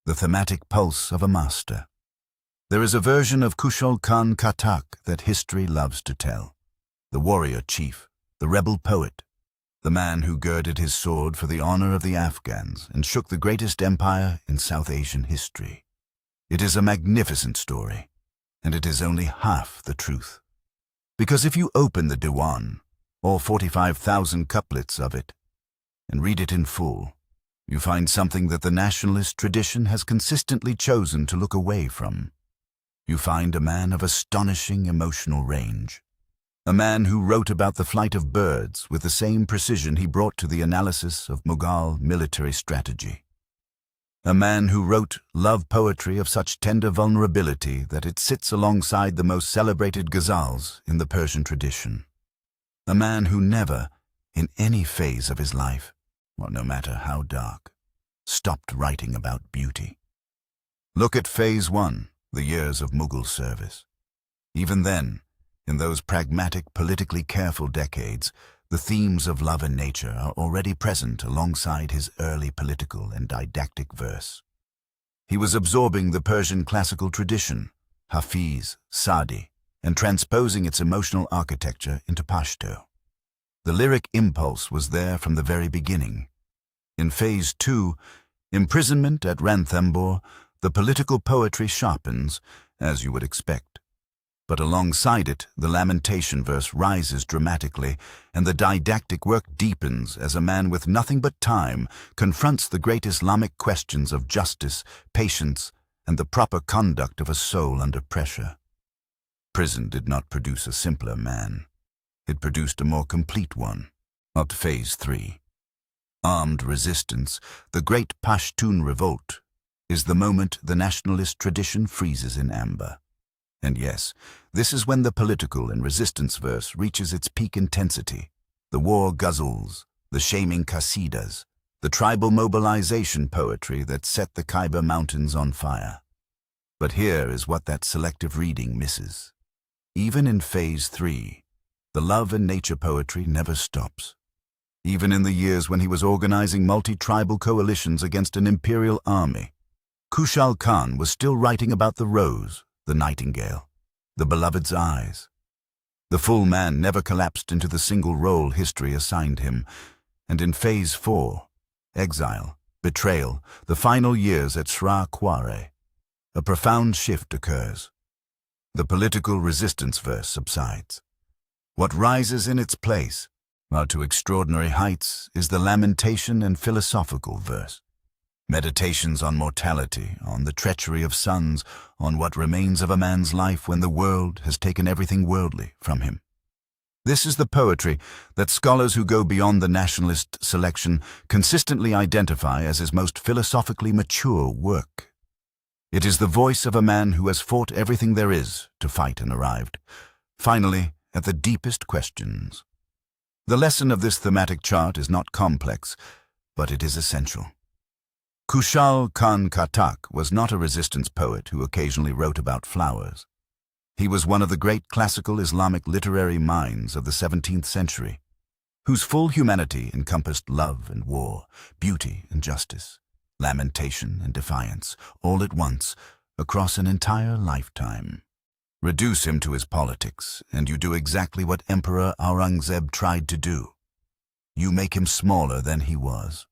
the thematic pulse of a master. There is a version of Khushal Khan Khattak that history loves to tell. The warrior chief, the rebel poet, the man who girded his sword for the honor of the Afghans and shook the greatest empire in South Asian history. It is a magnificent story, and it is only half the truth. Because if you open the Dīwān, all 45,000 couplets of it, and read it in full, you find something that the nationalist tradition has consistently chosen to look away from. You find a man of astonishing emotional range. A man who wrote about the flight of birds with the same precision he brought to the analysis of Mughal military strategy. A man who wrote love poetry of such tender vulnerability that it sits alongside the most celebrated ghazals in the Persian tradition. A man who never, in any phase of his life, or no matter how dark, stopped writing about beauty. Look at Phase 1, the years of Mughal service. Even then, in those pragmatic, politically careful decades, the themes of love and nature are already present alongside his early political and didactic verse. He was absorbing the Persian classical tradition, Hafiz, Sadi, and transposing its emotional architecture into Pashto. The lyric impulse was there from the very beginning. In Phase 2, imprisonment at Ranthambore, the political poetry sharpens, as you would expect. But alongside it, the lamentation verse rises dramatically, and the didactic work deepens as a man with nothing but time confronts the great Islamic questions of justice, patience, and the proper conduct of a soul under pressure. Prison did not produce a simpler man. It produced a more complete one. At Phase 3. Armed resistance, the great Pashtun revolt, is the moment the nationalist tradition freezes in amber. And yes, this is when the political and resistance verse reaches its peak intensity. The war ghazals, the shaming qasidas, the tribal mobilization poetry that set the Khyber Mountains on fire. But here is what that selective reading misses. Even in Phase 3, the love and nature poetry never stops. Even in the years when he was organizing multi-tribal coalitions against an imperial army, Khushal Khan was still writing about the rose, the nightingale, the beloved's eyes. The full man never collapsed into the single role history assigned him, and in Phase 4, exile, betrayal, the final years at Shra Kware, a profound shift occurs. The political resistance verse subsides. What rises in its place, while to extraordinary heights, is the lamentation and philosophical verse. Meditations on mortality, on the treachery of sons, on what remains of a man's life when the world has taken everything worldly from him. This is the poetry that scholars who go beyond the nationalist selection consistently identify as his most philosophically mature work. It is the voice of a man who has fought everything there is to fight and arrived, finally, at the deepest questions. The lesson of this thematic chart is not complex, but it is essential. Khushal Khan Khattak was not a resistance poet who occasionally wrote about flowers. He was one of the great classical Islamic literary minds of the 17th century, whose full humanity encompassed love and war, beauty and justice, lamentation and defiance, all at once, across an entire lifetime. Reduce him to his politics, and you do exactly what Emperor Aurangzeb tried to do. You make him smaller than he was.